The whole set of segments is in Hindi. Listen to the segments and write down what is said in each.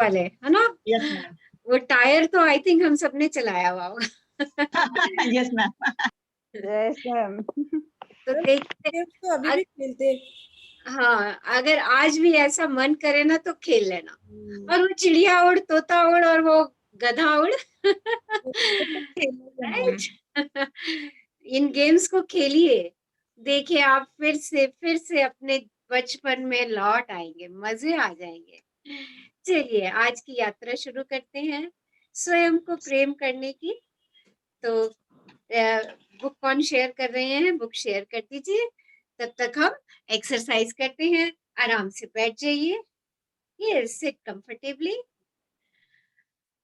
वाले है ना? Yes ma'am. वो टायर तो आई थिंक हम सबने चलाया हुआ होगा। Yes ma'am. Yes ma'am. तो देखते तो अभी भी खेलते। हाँ, अगर आज भी ऐसा मन करे ना तो खेल लेना। और वो चिड़िया उड़, तोता उड़ और वो गधा उड़ राइट। इन गेम्स को खेलिए, देखिए आप फिर से अपने बचपन में लौट आएंगे, मजे आ जाएंगे। चलिए आज की यात्रा शुरू करते हैं स्वयं को प्रेम करने की। तो बुक कौन शेयर कर रहे हैं? बुक शेयर कर दीजिए। तब तक हम एक्सरसाइज करते हैं। आराम से बैठ जाइए। Yes, seat comfortably.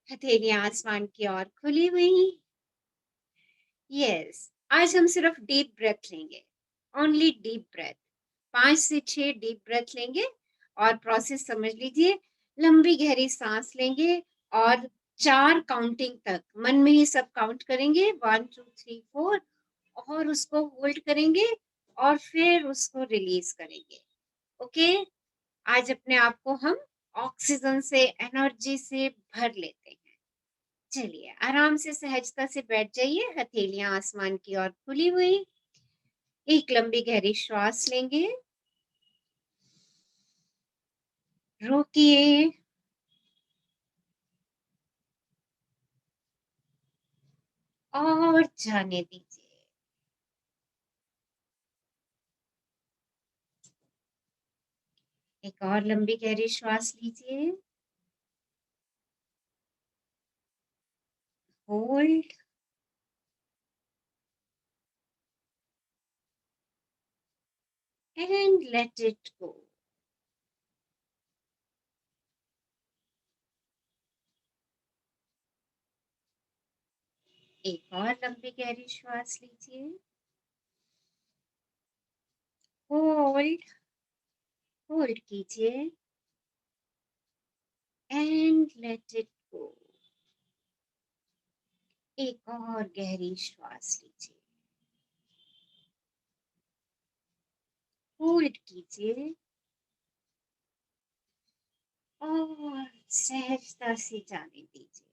हथेलियां आसमान की ओर खुली हुई। यस, आज हम सिर्फ डीप ब्रेथ लेंगे। Only deep breath. 5 से 6 डीप ब्रेथ लेंगे और प्रोसेस समझ लीजिए। लंबी गहरी सांस लेंगे और 4 काउंटिंग तक मन में ही सब काउंट करेंगे, 1 2 3 4, और उसको होल्ड करेंगे और फिर उसको रिलीज करेंगे। ओके, आज अपने आप को हम ऑक्सीजन से, एनर्जी से भर लेते हैं। चलिए आराम से सहजता से बैठ जाइए, हथेलियां आसमान की ओर खुली हुई। एक लंबी गहरी श्वास लेंगे, रोकिए और जाने दीजिए। एक और लंबी गहरी श्वास लीजिए, hold and let it go. एक और लंबी गहरी श्वास लीजिए, होल्ड, होल्ड कीजिए एंड लेट इट गो। एक और गहरी श्वास लीजिए, होल्ड कीजिए और सहजता से जाने दीजिए।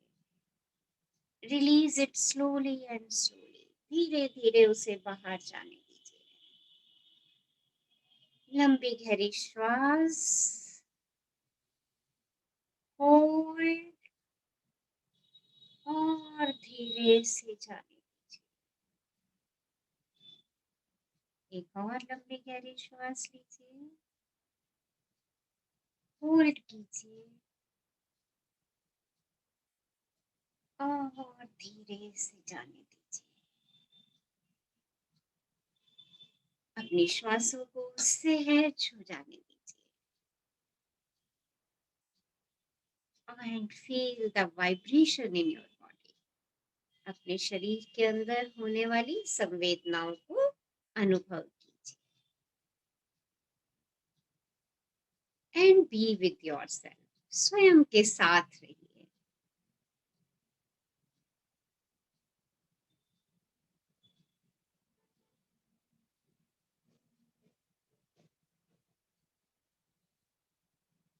Release it slowly and slowly. धीरे धीरे उसे बाहर जाने दीजिए। लंबी गहरी श्वास, होल्ड और धीरे से जाने दीजिए। एक और लंबी गहरी श्वास लीजिए, होल्ड कीजिए और धीरे से जाने दीजिए। अपनी श्वासों को सहज हो जाने दीजिए। And feel the vibration in your body. अपने शरीर के अंदर होने वाली संवेदनाओं को अनुभव कीजिए। And be with yourself. स्वयं के साथ रहिए।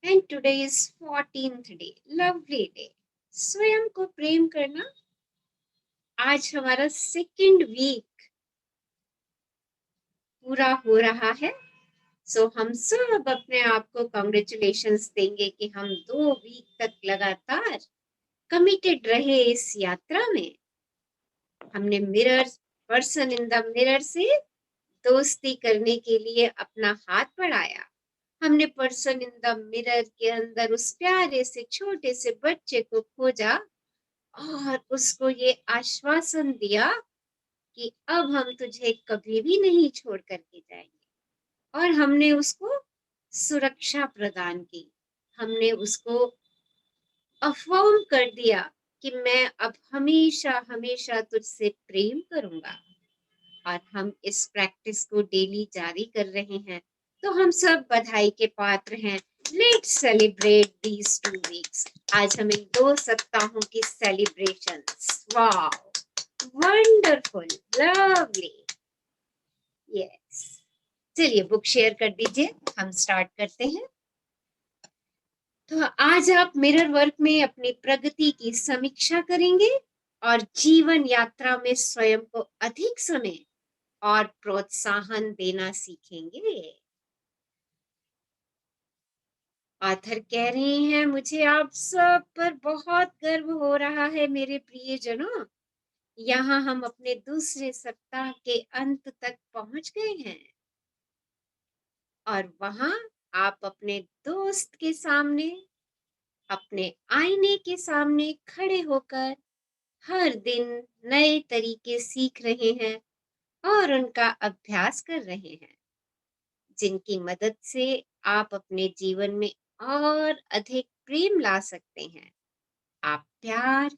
And today is 14th day, lovely day. स्वयं को प्रेम करना। आज हमारा सेकंड वीक पूरा हो रहा है। सो हम सब अपने आप को कांग्रेचुलेशंस देंगे कि हम 2 वीक तक लगातार कमिटेड रहे इस यात्रा में। हमने mirror, person in the mirror से दोस्ती करने के लिए अपना हाथ बढ़ाया। हमने पर्सन इन द मिरर के अंदर उस प्यारे से छोटे से बच्चे को खोजा और उसको ये आश्वासन दिया कि अब हम तुझे कभी भी नहीं छोड़ करके जाएंगे। और हमने उसको सुरक्षा प्रदान की। हमने उसको अफर्म कर दिया कि मैं अब हमेशा हमेशा तुझसे प्रेम करूंगा। और हम इस प्रैक्टिस को डेली जारी कर रहे हैं। तो हम सब बधाई के पात्र हैं। Let's celebrate these 2 weeks. आज हम इन 2 सप्ताहों की celebrations. Wow, wonderful, lovely. Yes, चलिए बुक शेयर कर दीजिए, हम स्टार्ट करते हैं। तो आज आप मिरर वर्क में अपनी प्रगति की समीक्षा करेंगे और जीवन यात्रा में स्वयं को अधिक समय और प्रोत्साहन देना सीखेंगे। ऑथर कह रहे हैं, मुझे आप सब पर बहुत गर्व हो रहा है मेरे प्रियजनों। यहाँ हम अपने दूसरे सप्ताह के अंत तक पहुंच गए हैं और वहां आप अपने दोस्त के सामने, अपने आईने के सामने खड़े होकर हर दिन नए तरीके सीख रहे हैं और उनका अभ्यास कर रहे हैं, जिनकी मदद से आप अपने जीवन में और अधिक प्रेम ला सकते हैं। आप प्यार,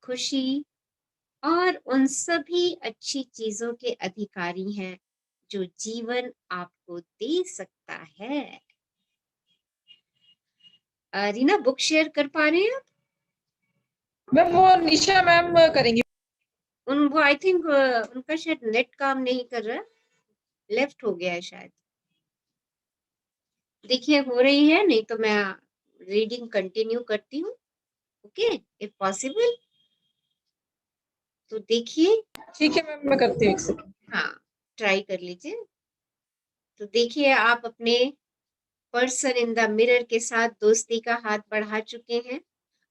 खुशी और उन सभी अच्छी चीजों के अधिकारी हैं जो जीवन आपको दे सकता है। रीना, बुक शेयर कर पा रहे हैं आप? मैम वो निशा मैम करेंगी। वो आई थिंक उनका शायद नेट काम नहीं कर रहा है, लेफ्ट हो गया है शायद। देखिए हो रही है, नहीं तो मैं रीडिंग कंटिन्यू करती हूँ। ओके, इफ पॉसिबल तो देखिए। ठीक है मैम, मैं करती हूँ 1 सेकंड। हाँ, ट्राई कर लीजिए। तो देखिए, आप अपने पर्सन इन द मिरर के साथ दोस्ती का हाथ बढ़ा चुके हैं।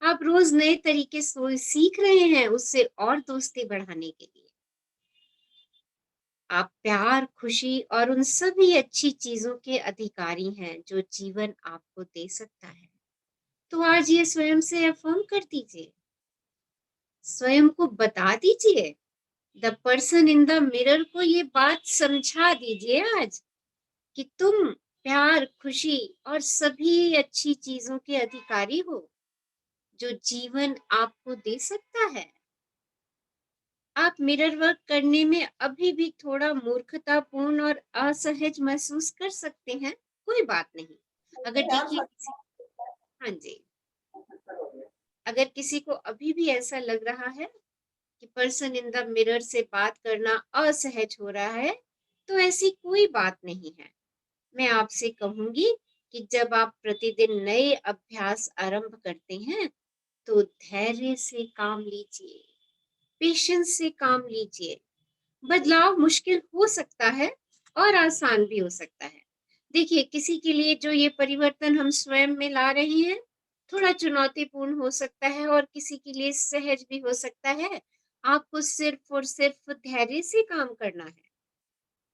आप रोज नए तरीके सीख रहे हैं उससे और दोस्ती बढ़ाने के लिए। आप प्यार, खुशी और उन सभी अच्छी चीजों के अधिकारी हैं जो जीवन आपको दे सकता है। तो आज ये स्वयं से अफर्म कर दीजिए, स्वयं को बता दीजिए, the person in the mirror को ये बात समझा दीजिए आज कि तुम प्यार, खुशी और सभी अच्छी चीजों के अधिकारी हो जो जीवन आपको दे सकता है। आप मिरर वर्क करने में अभी भी थोड़ा मूर्खतापूर्ण और असहज महसूस कर सकते हैं, कोई बात नहीं। अगर देखिए, हाँ जी, अगर किसी को अभी भी ऐसा लग रहा है कि पर्सन इन द मिरर से बात करना असहज हो रहा है, तो ऐसी कोई बात नहीं है। मैं आपसे कहूंगी कि जब आप प्रतिदिन नए अभ्यास आरंभ करते हैं तो धैर्य से काम लीजिए, पेशेंस से काम लीजिए। बदलाव मुश्किल हो सकता है और आसान भी हो सकता है। देखिए, किसी के लिए जो ये परिवर्तन हम स्वयं में ला रहे हैं थोड़ा चुनौतीपूर्ण हो सकता है और किसी के लिए सहज भी हो सकता है। आपको सिर्फ और सिर्फ धैर्य से काम करना है।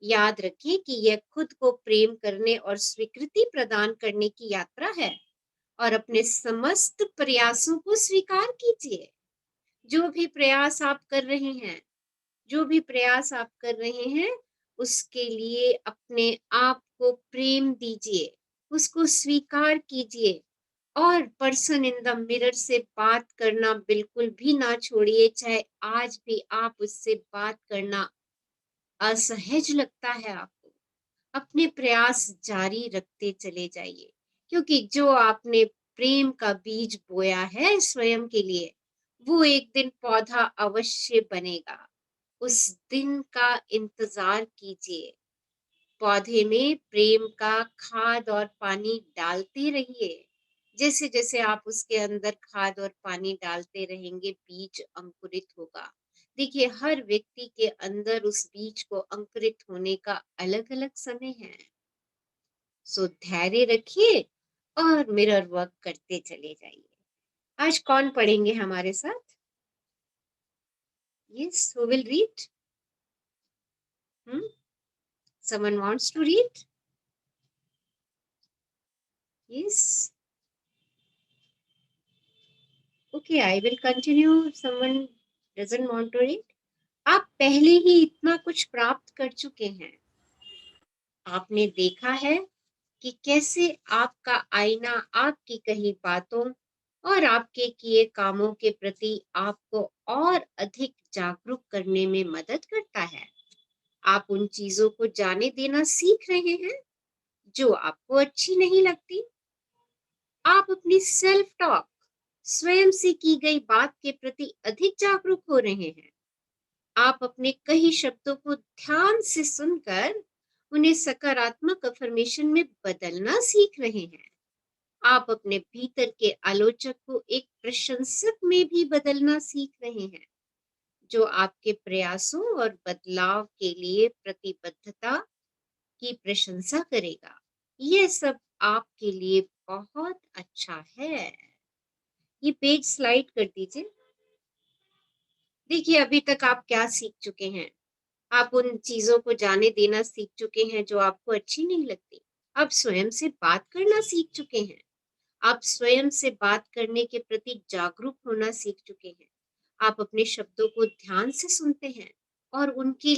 याद रखिए कि यह खुद को प्रेम करने और स्वीकृति प्रदान करने की यात्रा है और अपने समस्त प्रयासों को स्वीकार कीजिए। जो भी प्रयास आप कर रहे हैं, जो भी प्रयास आप कर रहे हैं, उसके लिए अपने आप को प्रेम दीजिए, उसको स्वीकार कीजिए और पर्सन इन द मिरर से बात करना बिल्कुल भी ना छोड़िए। चाहे आज भी आप उससे बात करना असहज लगता है आपको, अपने प्रयास जारी रखते चले जाइए, क्योंकि जो आपने प्रेम का बीज बोया है स्वयं के लिए, वो एक दिन पौधा अवश्य बनेगा। उस दिन का इंतजार कीजिए। पौधे में प्रेम का खाद और पानी डालते रहिए। जैसे जैसे आप उसके अंदर खाद और पानी डालते रहेंगे, बीज अंकुरित होगा। देखिए, हर व्यक्ति के अंदर उस बीज को अंकुरित होने का अलग अलग समय है। सो धैर्य रखिए और मिरर वर्क करते चले जाइए। आज कौन पढ़ेंगे हमारे साथ? Yes, who will read? Someone wants to read? Yes. Okay, I will continue if someone doesn't want to read. आप पहले ही इतना कुछ प्राप्त कर चुके हैं। आपने देखा है कि कैसे आपका आईना आपकी कही बातों और आपके किए कामों के प्रति आपको और अधिक जागरूक करने में मदद करता है। आप उन चीजों को जाने देना सीख रहे हैं जो आपको अच्छी नहीं लगती। आप अपनी सेल्फ टॉक, स्वयं से की गई बात के प्रति अधिक जागरूक हो रहे हैं। आप अपने कई शब्दों को ध्यान से सुनकर उन्हें सकारात्मक अफर्मेशन में बदलना सीख रहे हैं। आप अपने भीतर के आलोचक को एक प्रशंसक में भी बदलना सीख रहे हैं, जो आपके प्रयासों और बदलाव के लिए प्रतिबद्धता की प्रशंसा करेगा। यह सब आपके लिए बहुत अच्छा है। ये पेज स्लाइड कर दीजिए। देखिए, अभी तक आप क्या सीख चुके हैं? आप उन चीजों को जाने देना सीख चुके हैं जो आपको अच्छी नहीं लगती। आप स्वयं से बात करना सीख चुके हैं। आप स्वयं से बात करने के प्रति जागरूक होना सीख चुके हैं। आप अपने शब्दों को ध्यान से सुनते हैं और उनके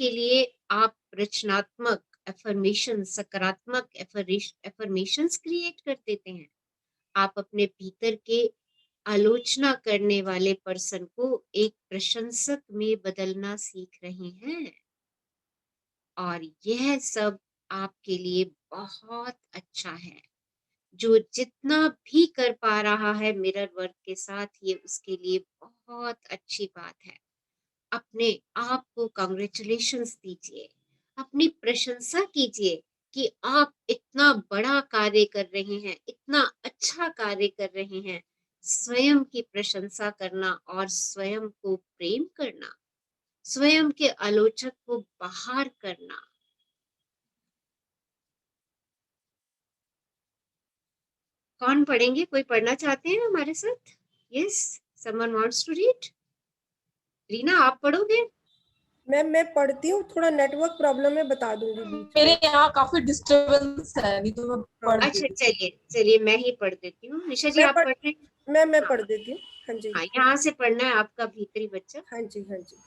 लिए आप रचनात्मक एफर्मेशन, सकारात्मक एफर्मेशंस क्रिएट कर देते हैं। आप अपने भीतर के आलोचना करने वाले पर्सन को एक प्रशंसक में बदलना सीख रहे हैं, और यह सब आपके लिए बहुत अच्छा है। जो जितना भी कर पा रहा है मिरर वर्क के साथ, ये उसके लिए बहुत अच्छी बात है। अपने आप को कांग्रेचुलेशंस दीजिए, अपनी प्रशंसा कीजिए कि आप इतना बड़ा कार्य कर रहे हैं, इतना अच्छा कार्य कर रहे हैं। स्वयं की प्रशंसा करना और स्वयं को प्रेम करना, स्वयं के आलोचक को बाहर करना। कौन पढ़ेंगे? कोई पढ़ना चाहते हैं हमारे साथ? Yes, someone wants to read? Reena, आप पढ़ोगे? मैं पढ़ती हूँ, थोड़ा नेटवर्क प्रॉब्लम है, बता दूंगी बीच मेरे में। यहाँ काफी डिस्टरबेंस है, नहीं तो मैं पढ़ अच्छा, देती। चलिए चलिए, मैं ही पढ़ देती हूँ। निशा जी, आप पढ़ रहे हैं? मैं हाँ पढ़ देती हूँ। हाँ जी, हाँ, यहाँ से पढ़ना है आपका भीतरी बच्चा। हाँ जी, हाँ जी।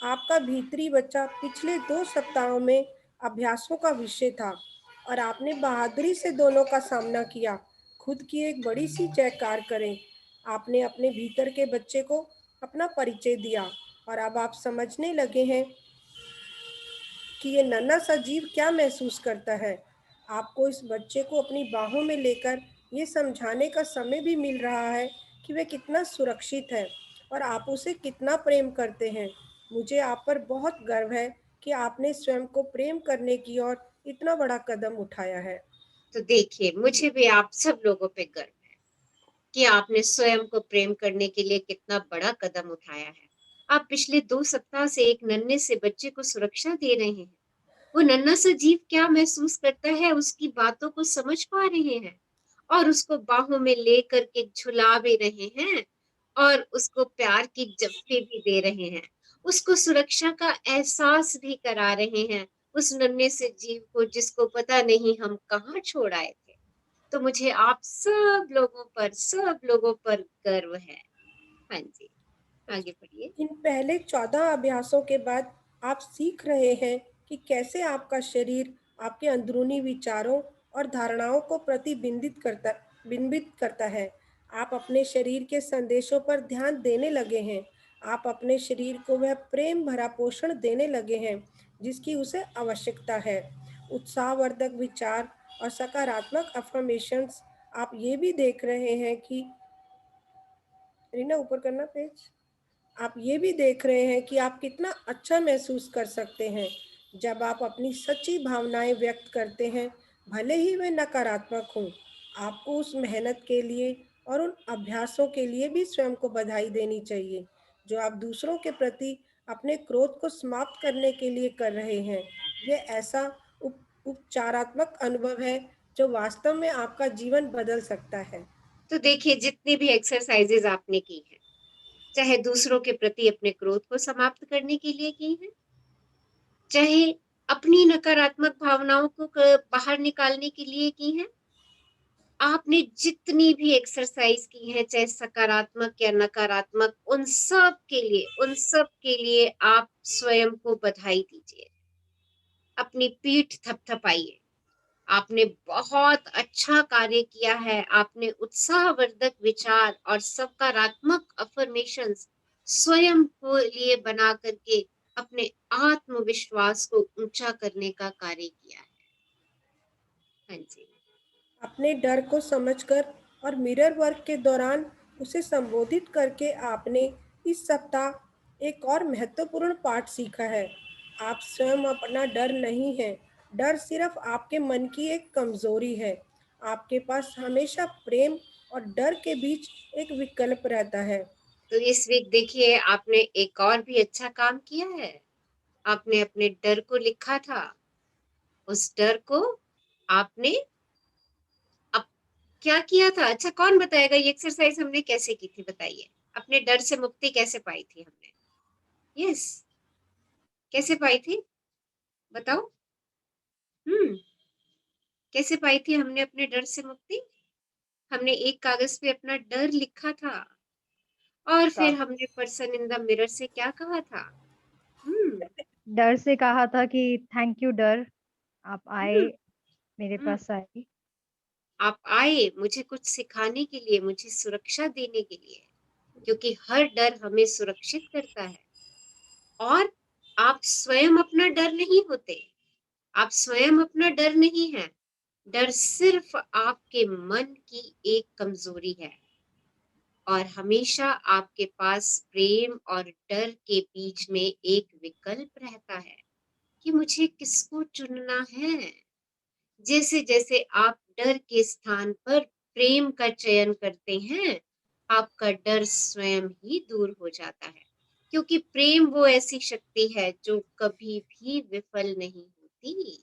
आपका भीतरी बच्चा पिछले 2 सप्ताहों में अभ्यासों का विषय था और आपने बहादुरी से दोनों का सामना किया। खुद की एक बड़ी सी जयकार करें। आपने अपने भीतर के बच्चे को अपना परिचय दिया और अब आप समझने लगे हैं कि ये नन्हा सा जीव क्या महसूस करता है। आपको इस बच्चे को अपनी बाहों में लेकर ये समझाने का समय भी मिल रहा है कि वह कितना सुरक्षित है और आप उसे कितना प्रेम करते हैं। मुझे आप पर बहुत गर्व है कि आपने स्वयं को प्रेम करने की ओर इतना बड़ा कदम उठाया है। तो देखिए, मुझे भी आप सब लोगों पे गर्व है कि आपने स्वयं को प्रेम करने के लिए कितना बड़ा कदम उठाया है। आप पिछले 2 सप्ताह से एक नन्हे से बच्चे को सुरक्षा दे रहे हैं। वो नन्हा सा जीव क्या महसूस करता है, उसकी बातों को समझ पा रहे हैं और उसको बाहों में ले करके झुला भी रहे हैं और उसको प्यार की जप्फी भी दे रहे हैं। उसको सुरक्षा का एहसास भी करा रहे हैं, उस नन्हे से जीव को जिसको पता नहीं हम कहाँ छोड़ आए थे। तो मुझे आप सब लोगों पर गर्व है। हाँ जी, आगे बढ़िए। इन पहले 14 अभ्यासों के बाद आप सीख रहे हैं कि कैसे आपका शरीर आपके अंदरूनी विचारों और धारणाओं को बिंबित करता है। आप अपने शरीर के संदेशों पर ध्यान देने लगे हैं। आप अपने शरीर को वह प्रेम भरा पोषण देने लगे हैं जिसकी उसे आवश्यकता है। उत्साहवर्धक विचार और सकारात्मक अफर्मेशंस। आप ये भी देख रहे हैं कि रीना, ऊपर करना पेज। आप ये भी देख रहे हैं कि आप कितना अच्छा महसूस कर सकते हैं जब आप अपनी सच्ची भावनाएं व्यक्त करते हैं, भले ही वे नकारात्मक हों। आपको उस मेहनत के लिए और उन अभ्यासों के लिए भी स्वयं को बधाई देनी चाहिए जो आप दूसरों के प्रति अपने क्रोध को समाप्त करने के लिए कर रहे हैं। यह ऐसा उपचारात्मक अनुभव है जो वास्तव में आपका जीवन बदल सकता है। तो देखिए, जितनी भी एक्सरसाइजेज आपने की हैं, चाहे दूसरों के प्रति अपने क्रोध को समाप्त करने के लिए की है, चाहे अपनी नकारात्मक भावनाओं को बाहर निकालने के लिए की है, आपने जितनी भी एक्सरसाइज की है, चाहे सकारात्मक या नकारात्मक, उन सब के लिए आप स्वयं को बधाई दीजिए। अपनी पीठ थपथपाइए। आपने बहुत अच्छा कार्य किया है। आपने उत्साहवर्धक विचार और सकारात्मक अफर्मेशंस स्वयं को लिए बना करके अपने आत्मविश्वास को ऊंचा करने का कार्य किया है। हाँ जी। अपने डर को समझकर और मिरर वर्क के दौरान उसे संबोधित करके आपने इस सप्ताह एक और महत्वपूर्ण पाठ सीखा है। आप स्वयं अपना डर नहीं है। डर सिर्फ आपके मन की एक कमजोरी है। आपके पास हमेशा प्रेम और डर के बीच एक विकल्प रहता है। तो इस वीक देखिए आपने एक और भी अच्छा काम किया है। आपने अपने डर को लिखा था। उस डर को आपने अब क्या किया था? अच्छा, कौन बताएगा ये एक्सरसाइज हमने कैसे की थी? बताइए, अपने डर से मुक्ति कैसे पाई थी हमने? यस, कैसे पाई थी? बताओ। कैसे पाई थी हमने अपने डर से मुक्ति? हमने एक कागज पे अपना डर लिखा था और फिर हमने पर्सन इन द मिरर से क्या कहा था? हम्म डर से कहा था कि थैंक यू डर, आप आए, हम्म मेरे हम्म। पास आए। आप आए मुझे कुछ सिखाने के लिए, मुझे सुरक्षा देने के लिए, क्योंकि हर डर हमें सुरक्षित करता है। और आप स्वयं अपना डर नहीं होते, आप स्वयं अपना डर नहीं है। डर सिर्फ आपके मन की एक कमजोरी है। और हमेशा आपके पास प्रेम और डर के बीच में एक विकल्प रहता है कि मुझे किसको चुनना है। जैसे जैसे आप डर के स्थान पर प्रेम का चयन करते हैं, आपका डर स्वयं ही दूर हो जाता है। क्योंकि प्रेम वो ऐसी शक्ति है जो कभी भी विफल नहीं होती।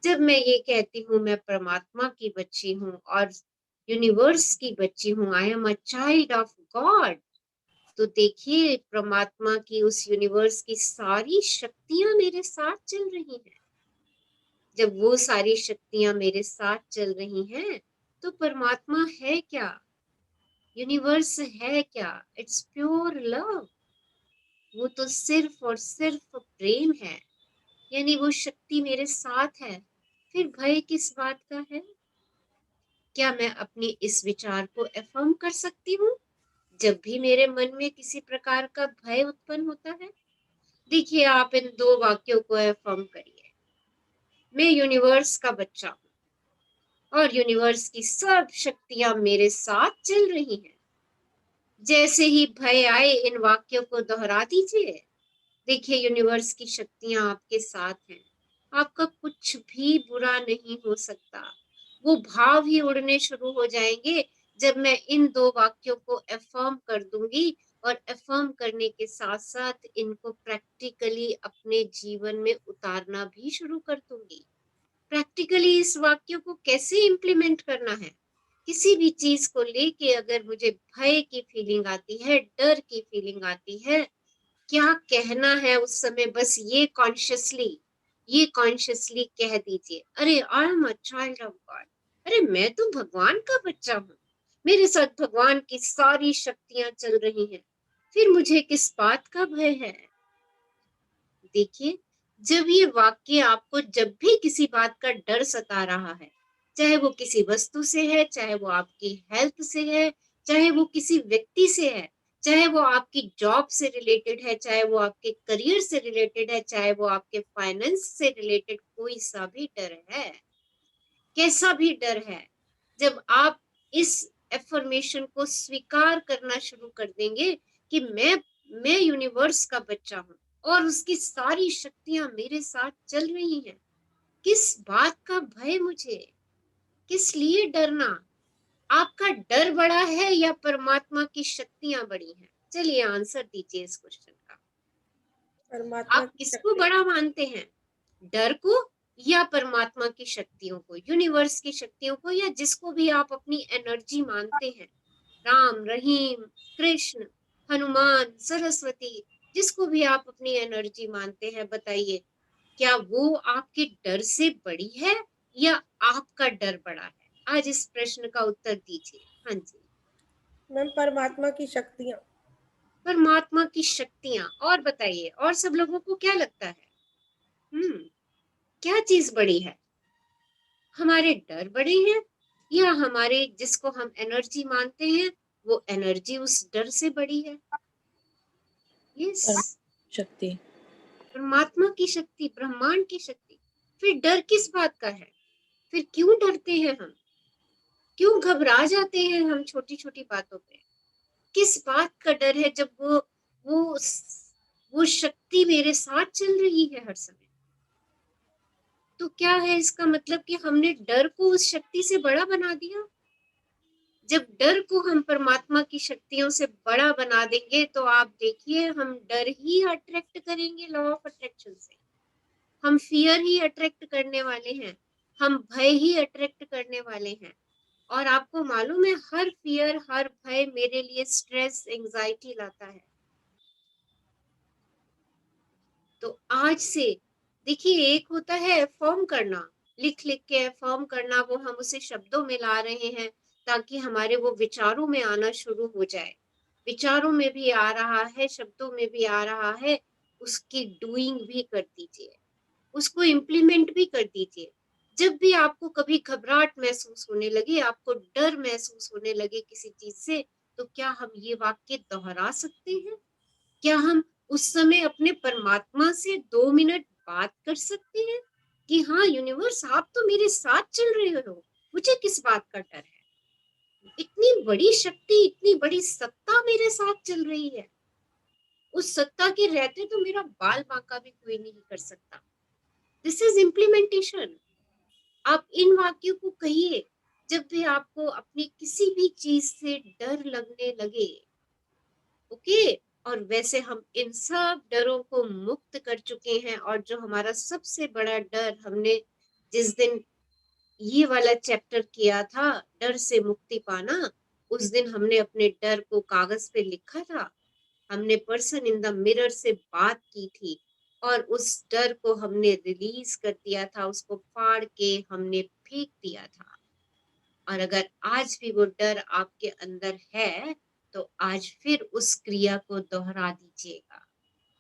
जब मैं ये कहती हूँ मैं परमात्मा की बच्ची हूँ और यूनिवर्स की बच्ची हूँ, आई am a child of God, तो देखिए परमात्मा की उस यूनिवर्स की सारी शक्तियां मेरे साथ चल रही हैं। जब वो सारी शक्तियां मेरे साथ चल रही हैं, तो परमात्मा है क्या? यूनिवर्स है क्या? It's pure love. वो तो सिर्फ और सिर्फ प्रेम है। यानी वो शक्ति मेरे साथ है, फिर भय किस बात का है? क्या मैं अपनी इस विचार को अफर्म कर सकती हूँ जब भी मेरे मन में किसी प्रकार का भय उत्पन्न होता है? देखिए, आप इन दो वाक्यों को अफर्म करिए। मैं यूनिवर्स का बच्चा हूँ और यूनिवर्स की सब शक्तियां मेरे साथ चल रही हैं। जैसे ही भय आए इन वाक्यों को दोहरा दीजिए। देखिए, यूनिवर्स की शक्तियां आपके साथ हैं। आपका कुछ भी बुरा नहीं हो सकता। वो भाव ही उड़ने शुरू हो जाएंगे जब मैं इन दो वाक्यों को अफर्म कर दूंगी और अफर्म करने के साथ साथ इनको प्रैक्टिकली अपने जीवन में उतारना भी शुरू कर दूंगी। प्रैक्टिकली इस वाक्य को कैसे इम्प्लीमेंट करना है? किसी भी चीज को लेके अगर मुझे भय की फीलिंग आती है, डर की फीलिंग आती है, क्या कहना है उस समय? बस ये कॉन्शियसली कह दीजिए, अरे आई am a child of God. अरे मैं तो भगवान का बच्चा हूँ, मेरे साथ भगवान की सारी शक्तियां चल रही हैं, फिर मुझे किस बात का भय है? देखिए, जब ये वाक्य आपको जब भी किसी बात का डर सता रहा है, चाहे वो किसी वस्तु से है, चाहे वो आपकी हेल्थ से है, चाहे वो किसी व्यक्ति से है, चाहे वो आपकी जॉब से रिलेटेड है, चाहे वो आपके करियर से रिलेटेड है, चाहे वो आपके फाइनेंस से रिलेटेड कोई सा भी डर है, कैसा भी डर है, जब आप इस एफर्मेशन को स्वीकार करना शुरू कर देंगे कि मैं यूनिवर्स का बच्चा हूँ और उसकी सारी शक्तियां मेरे साथ चल रही हैं, किस बात का भय मुझे? किस लिए डरना? आपका डर बड़ा है या परमात्मा की शक्तियां बड़ी हैं? चलिए आंसर दीजिए इस क्वेश्चन का। परमात्मा आप की किसको शक्ति। बड़ा मानते हैं, डर को या परमात्मा की शक्तियों को, यूनिवर्स की शक्तियों को, या जिसको भी आप अपनी एनर्जी मानते हैं? राम, रहीम, कृष्ण, हनुमान, सरस्वती, जिसको भी आप अपनी एनर्जी मानते हैं, बताइए, क्या वो आपके डर से बड़ी है या आपका डर बड़ा है? आज इस प्रश्न का उत्तर दीजिए। हाँ जी, मैम, परमात्मा की शक्तियाँ। परमात्मा की शक्तियां। और बताइए, और सब लोगों को क्या लगता है? क्या चीज बड़ी है? हमारे डर बड़े हैं या हमारे जिसको हम एनर्जी मानते हैं वो एनर्जी उस डर से बड़ी है? यस, शक्ति। परमात्मा की शक्ति, ब्रह्मांड की शक्ति। फिर डर किस बात का है? फिर क्यों डरते हैं हम? क्यों घबरा जाते हैं हम छोटी छोटी बातों पे? किस बात का डर है जब वो शक्ति मेरे साथ चल रही है हर समय? तो क्या है इसका मतलब कि हमने डर को उस शक्ति से बड़ा बना दिया। जब डर को हम परमात्मा की शक्तियों से बड़ा बना देंगे तो आप देखिए हम डर ही अट्रैक्ट करेंगे, लॉ ऑफ अट्रैक्शन से। हम फियर ही अट्रैक्ट करने वाले हैं, हम भय ही अट्रैक्ट करने वाले हैं। और आपको मालूम है हर फियर, हर भय मेरे लिए स्ट्रेस, एंजाइटी लाता है। तो आज से देखिए, एक होता है अफर्म करना, लिख लिख के अफर्म करना, वो हम उसे शब्दों में ला रहे हैं ताकि हमारे वो विचारों में आना शुरू हो जाए। विचारों में भी आ रहा है, शब्दों में भी आ रहा है, उसकी डूइंग भी कर दीजिए, उसको इम्प्लीमेंट भी कर दीजिए। जब भी आपको कभी घबराहट महसूस होने लगे, आपको डर महसूस होने लगे किसी चीज से, तो क्या हम ये वाक्य दोहरा सकते हैं? क्या हम उस समय अपने परमात्मा से 2 मिनट बात कर सकते हैं कि हाँ यूनिवर्स, आप तो मेरे साथ चल रहे हो, मुझे किस बात का डर है? इतनी बड़ी शक्ति, इतनी बड़ी सत्ता मेरे साथ चल रही है, उस सत्ता के रहते तो मेरा बाल बांका भी कोई नहीं कर सकता। This is implementation. आप इन वाक्यों को कहिए जब भी आपको अपनी किसी भी चीज से डर लगने लगे। ओके, और वैसे हम इन सब डरों को मुक्त कर चुके हैं। और जो हमारा सबसे बड़ा डर, हमने जिस दिन ये वाला चैप्टर किया था, डर से मुक्ति पाना, उस दिन हमने अपने डर को कागज पे लिखा था, हमने पर्सन इन द मिरर से बात की थी और उस डर को हमने रिलीज कर दिया था, उसको फाड़ के हमने फेंक दिया था। और अगर आज भी वो डर आपके अंदर है तो आज फिर उस क्रिया को दोहरा दीजिएगा,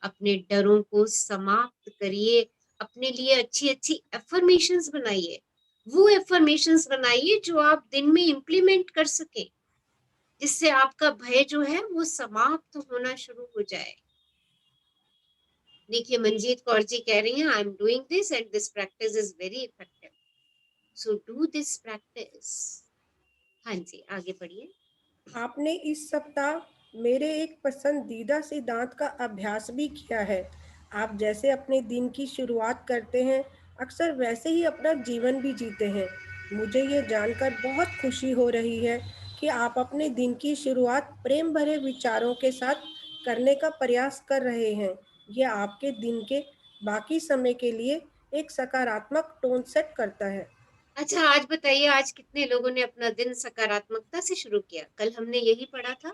अपने डरों को समाप्त करिए, अपने लिए अच्छी अच्छी एफर्मेशंस बनाइए। वो एफर्मेशंस बनाइए जो आप दिन में इंप्लीमेंट कर सके, जिससे आपका भय जो है वो समाप्त होना शुरू हो जाए। देखिए मंजीत कौर जी कह रही हैं, I am doing this and this practice is very effective, so do this practice. हाँ जी, आगे बढ़िए। आपने इस सप्ताह मेरे एक पसंदीदा सिद्धांत का अभ्यास भी किया है। आप जैसे अपने दिन की शुरुआत करते हैं, अक्सर वैसे ही अपना जीवन भी जीते हैं। मुझे ये जानकर बहुत खुशी हो रही है कि आप अपने दिन की शुरुआत प्रेम भरे विचारों के साथ करने का प्रयास कर रहे हैं। यह आपके दिन के बाकी समय के लिए एक सकारात्मक टोन सेट करता है। अच्छा, आज बताइए, आज कितने लोगों ने अपना दिन सकारात्मकता से शुरू किया? कल हमने यही पढ़ा था।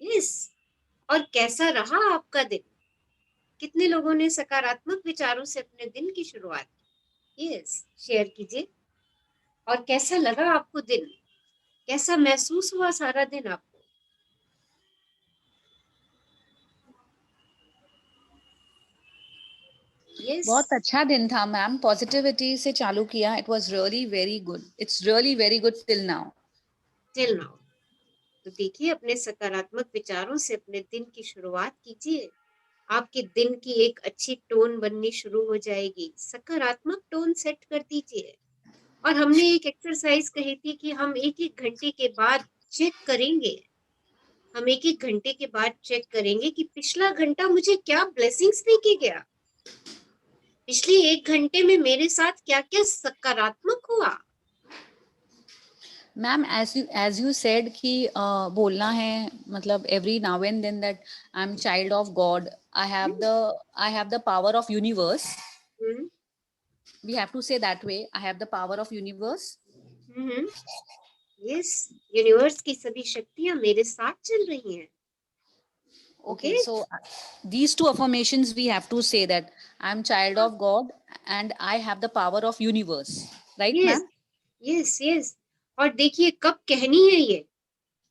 यस। और कैसा रहा आपका दिन? कितने लोगों ने सकारात्मक विचारों से अपने दिन की शुरुआत की? यस, शेयर कीजिए। और कैसा लगा आपको दिन? कैसा महसूस हुआ सारा दिन आपको? यस। बहुत अच्छा दिन था मैम, पॉजिटिविटी से चालू किया। It was really very good, it's really very good till now. Till now. तो देखिए, अपने सकारात्मक विचारों से अपने दिन की शुरुआत कीजिए, आपके दिन की एक अच्छी टोन बननी शुरू हो जाएगी। सकारात्मक टोन सेट कर दीजिए। और हमने एक एक्सरसाइज कही थी कि हम एक एक घंटे के बाद चेक करेंगे, हम एक एक घंटे के बाद चेक करेंगे कि पिछला घंटा मुझे क्या ब्लेसिंग्स दे के गया, पिछले एक घंटे में मेरे साथ क्या क्या सकारात्मक हुआ। मैम एज यू सेड कि बोलना है, मतलब every now and then that I am child of God, I have the power of universe. Hmm we have to say that way, I have the power of universe. Hmm. Yes, universe की सभी शक्तियां मेरे साथ चल रही हैं। Okay, okay. so these two affirmations we have to say that I am child of God and I have the power of universe, right yes ma'am? Yes yes. और देखिए कब कहनी है ये,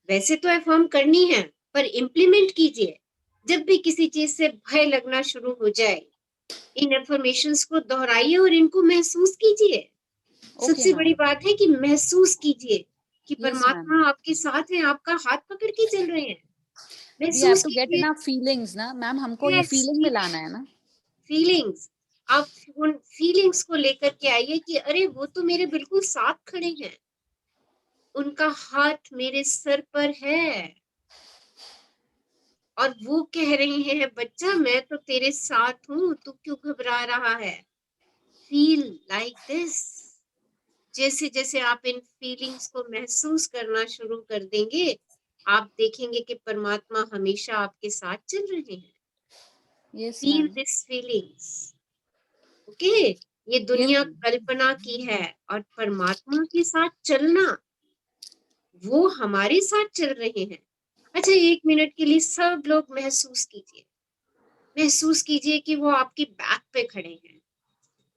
वैसे तो अफर्म करनी है, पर इम्प्लीमेंट कीजिए जब भी किसी चीज से भय लगना शुरू हो जाए। इन अफर्मेशंस को दोहराइए और इनको महसूस कीजिए। Okay सबसे बड़ी ma'am. बात है कि महसूस कीजिए कि Yes ma'am. परमात्मा आपके साथ है, आपका हाथ पकड़ के चल रहे हैं। We have महसूस to get कीजिए। enough feelings ना मैम, हमको ये यस, फीलिंग में लाना है ना। फीलिंग्स। आप उन फीलिंग्स को लेकर के आइए कि अरे वो तो मेरे बिल्कुल साथ खड़े हैं, उनका हाथ मेरे सर पर है और वो कह रही हैं बच्चा मैं तो तेरे साथ हूं, तू क्यों घबरा रहा है। Feel like this. जैसे जैसे आप इन फीलिंग्स को महसूस करना शुरू कर देंगे, आप देखेंगे कि परमात्मा हमेशा आपके साथ चल रहे हैं। Yes, feel ma'am. This feelings, okay. ये दुनिया Yes, कल्पना की है और परमात्मा के साथ चलना, वो हमारे साथ चल रहे हैं। अच्छा, 1 मिनट के लिए सब लोग महसूस कीजिए, महसूस कीजिए कि वो आपकी बैक पे खड़े हैं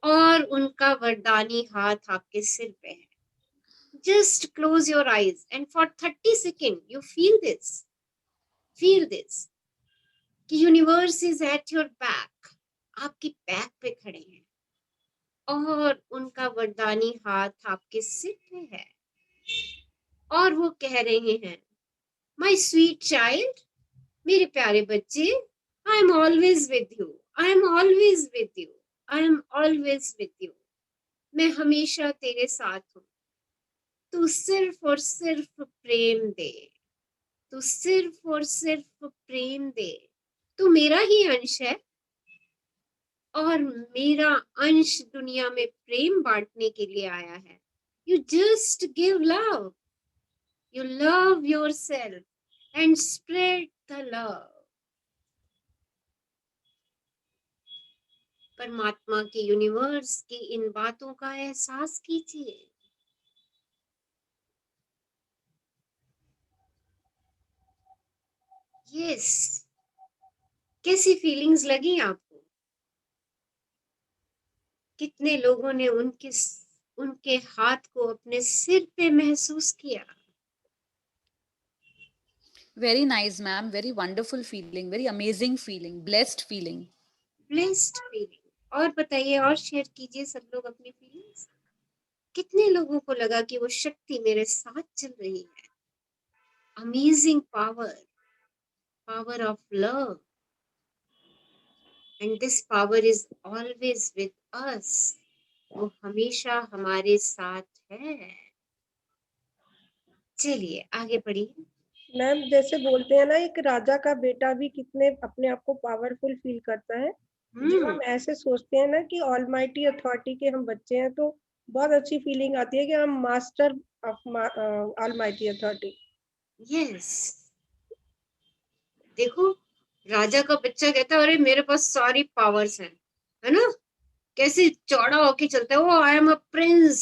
और उनका वरदानी हाथ आपके सिर पे है। Just close your eyes and for 30 second you feel this कि universe is at your back, आपकी बैक पे खड़े हैं और उनका वरदानी हाथ आपके सिर पे है और वो कह रहे हैं, माय स्वीट चाइल्ड, मेरे प्यारे बच्चे, I am always with you, I am always with you, I am always with you. मैं हमेशा तेरे साथ हूँ। तू सिर्फ और सिर्फ प्रेम दे, तू सिर्फ और सिर्फ प्रेम दे। तू मेरा ही अंश है और मेरा अंश दुनिया में प्रेम बांटने के लिए आया है। You just give love, you love yourself and spread the love. परमात्मा के, यूनिवर्स की इन बातों का एहसास कीजिए। यस, कैसी फीलिंग्स लगी आपको? कितने लोगों ने उनके हाथ को अपने सिर पे महसूस किया? very nice, ma'am. Very wonderful feeling. Very amazing feeling. Blessed feeling. Blessed feeling. और बताइए, और शेयर कीजिए सब लोग अपनी फीलिंग्स। कितने लोगों को लगा कि वो शक्ति मेरे साथ चल रही है? Amazing power, power of love, and this power is always with us. वो हमेशा हमारे साथ है। चलिए आगे बढ़िए। मैम, जैसे बोलते हैं ना, एक राजा का बेटा भी कितने अपने आप को पावरफुल फील करता है। जब हम ऐसे सोचते हैं ना कि ऑलमाइटी अथॉरिटी के हम बच्चे हैं, तो बहुत अच्छी फीलिंग आती है कि हम master of almighty authority. Yes, देखो, राजा का बच्चा कहता है, अरे मेरे पास सारी पावर्स हैं, है ना? कैसे चौड़ा होके चलता है वो, आई am a Prince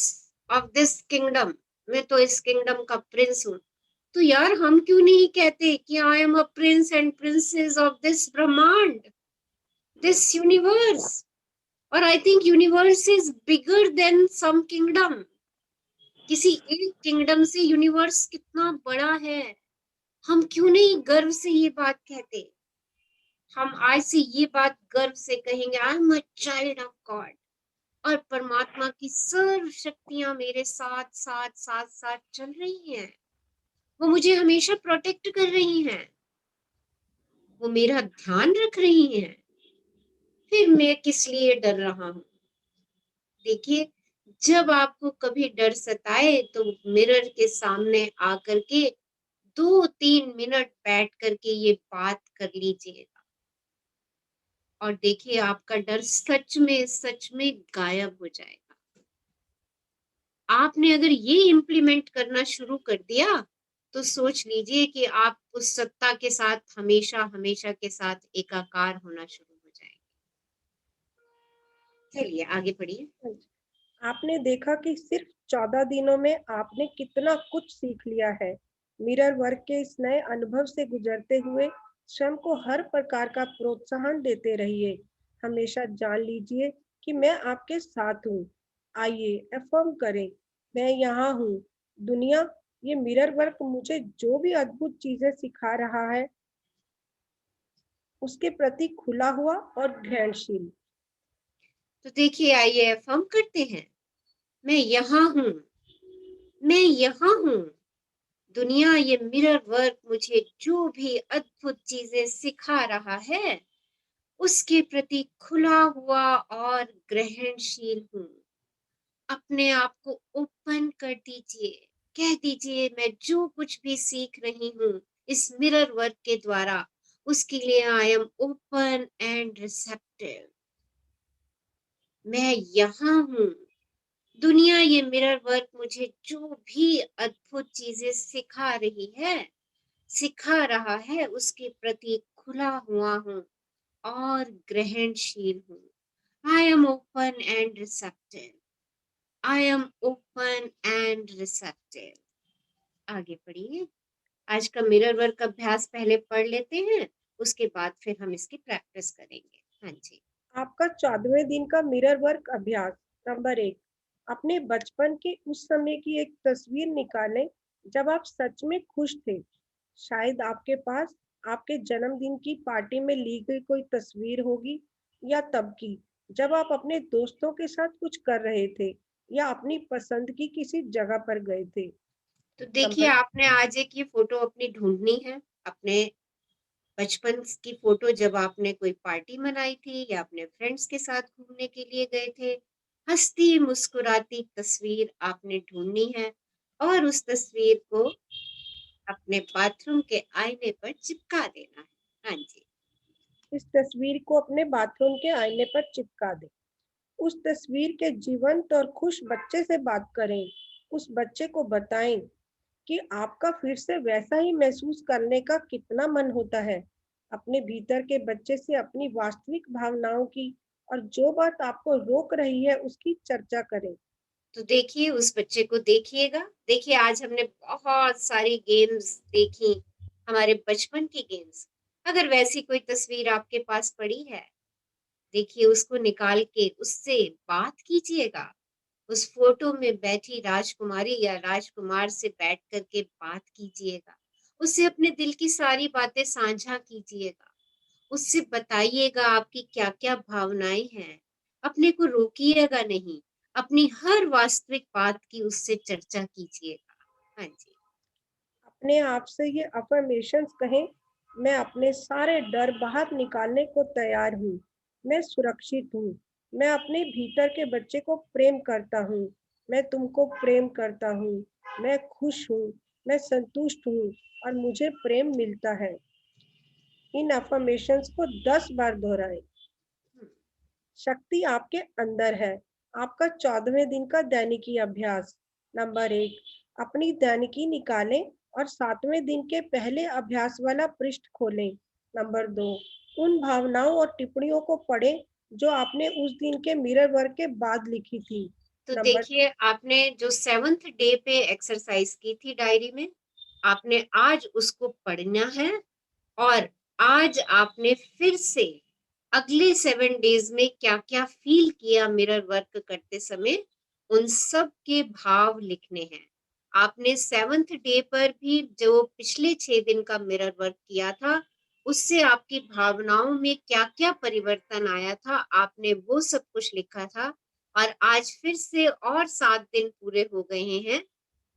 of this kingdom, मैं तो इस किंगडम का प्रिंस हूँ। तो यार, हम क्यों नहीं कहते कि I am a prince and princess of this ब्रह्मांड, दिस यूनिवर्स? और I think universe is bigger than some kingdom. किसी एक किंगडम से यूनिवर्स कितना बड़ा है, हम क्यों नहीं गर्व से ये बात कहते? हम आज से ये बात गर्व से कहेंगे, आई am a child of God और परमात्मा की सर्व शक्तियां मेरे साथ साथ साथ साथ चल रही हैं। वो मुझे हमेशा प्रोटेक्ट कर रही हैं, वो मेरा ध्यान रख रही हैं। फिर मैं किस लिए डर रहा हूं? देखिए, जब आपको कभी डर सताए तो मिरर के सामने आकर के 2-3 मिनट बैठ करके ये बात कर लीजिएगा और देखिए आपका डर सच में गायब हो जाएगा। आपने अगर ये इम्प्लीमेंट करना शुरू कर दिया तो सोच लीजिए कि आप उस सत्ता के साथ हमेशा हमेशा के साथ एकाकार होना शुरू हो जाएंगे। चलिए आगे बढ़िए। आपने देखा कि सिर्फ 14 दिनों में आपने कितना कुछ सीख लिया है। मिरर वर्क के इस नए अनुभव से गुजरते हुए स्वयं को हर प्रकार का प्रोत्साहन देते रहिए। हमेशा जान लीजिए कि मैं आपके साथ हूँ। आइए अफर्म करें, मैं यहाँ हूँ। दुनिया, ये मिरर वर्क मुझे जो भी अद्भुत चीजें सिखा रहा है, उसके प्रति खुला हुआ और ग्रहणशील। तो देखिए, आइए अफर्म करते हैं, मैं यहाँ हूँ, मैं यहाँ हूँ। दुनिया, ये मिरर वर्क मुझे जो भी अद्भुत चीजें सिखा रहा है उसके प्रति खुला हुआ और ग्रहणशील हूँ। अपने आप को ओपन कर दीजिए, कह दीजिए, मैं जो कुछ भी सीख रही हूँ इस मिरर वर्क के द्वारा, उसके लिए I am open and receptive. मैं यहाँ हूँ। दुनिया ये मिरर वर्क मुझे जो भी अद्भुत चीजें सिखा रहा है उसके प्रति खुला हुआ हूँ और ग्रहणशील हूँ। I am open and receptive. I am open and receptive. आगे पढ़िए। आज का मिरर वर्क अभ्यास पहले पढ़ लेते हैं, उसके बाद फिर हम इसकी प्रैक्टिस करेंगे। हाँ जी। आपका 14वें दिन का मिरर वर्क अभ्यास। नंबर 1, अपने बचपन के उस समय की एक तस्वीर निकालें जब आप सच में खुश थे। शायद आपके पास आपके जन्मदिन की पार्टी में ली गई कोई तस्वीर होगी, या तब की जब आप अपने दोस्तों के साथ कुछ कर रहे थे, या अपनी पसंद की किसी जगह पर गए थे। तो देखिए, नंबर आपने आज एक ये फोटो अपनी ढूंढनी है, अपने बचपन की फोटो जब आपने कोई पार्टी मनाई थी या अपने फ्रेंड्स के साथ घूमने के लिए गए थे। हंसती मुस्कुराती तस्वीर आपने ढूंढनी है और उस तस्वीर को अपने बाथरूम के आईने पर चिपका देना है। हाँ जी। इस तस्वीर को अपने बाथरूम के आईने पर चिपका दें। उस तस्वीर के जीवंत और खुश बच्चे से बात करें। उस बच्चे को बताएं कि आपका फिर से वैसा ही महसूस करने का कितना मन होता है। अपने भीतर के बच्चे से अपनी वास्तविक भावनाओं की और जो बात आपको रोक रही है उसकी चर्चा करें। तो देखिए, उस बच्चे को देखिएगा। देखिए, आज हमने बहुत सारी गेम्स देखी, हमारे बचपन की गेम्स। अगर वैसी कोई तस्वीर आपके पास पड़ी है, देखिए उसको निकाल के उससे बात कीजिएगा। उस फोटो में बैठी राजकुमारी या राजकुमार से बैठ करके बात कीजिएगा। उससे अपने दिल की सारी बातें साझा कीजिएगा। उससे बताइएगा आपकी क्या क्या भावनाएं हैं। अपने को रोकिएगा नहीं, अपनी हर वास्तविक बात की उससे चर्चा कीजिएगा। हाँ जी। अपने आप से ये अफर्मेशंस कहें। मैं अपने सारे डर बाहर निकालने को तैयार हूँ। मैं सुरक्षित हूँ। मैं अपने भीतर के बच्चे को प्रेम करता हूँ। मैं तुमको प्रेम करता हूँ। मैं खुश हूँ। मैं संतुष्ट हूँ और मुझे प्रेम मिलता है। इन अफर्मेशंस को 10 बार दोहराएं। शक्ति आपके अंदर है। आपका 14वें दिन का दैनिकी अभ्यास। नंबर 1, अपनी दैनिकी निकालें और 7वें दिन के पहले अभ्यास वाला पृष्ठ खोलें। नंबर 2, उन भावनाओं और टिप्पणियों को पढ़ें जो आपने उस दिन के मिरर वर्क के बाद लिखी थी। तो नंबर देखिए, आपने जो 7th डे पे एक्सरसाइज की थी डायरी में, आपने आज उसको पढ़ना है और आज आपने फिर से अगले 7 डेज में क्या क्या फील किया मिरर वर्क करते समय, उन सब के भाव लिखने हैं। आपने 7th डे पर भी जो पिछले 6 दिन का मिरर वर्क किया था, उससे आपकी भावनाओं में क्या क्या परिवर्तन आया था, आपने वो सब कुछ लिखा था। और आज फिर से और 7 दिन पूरे हो गए हैं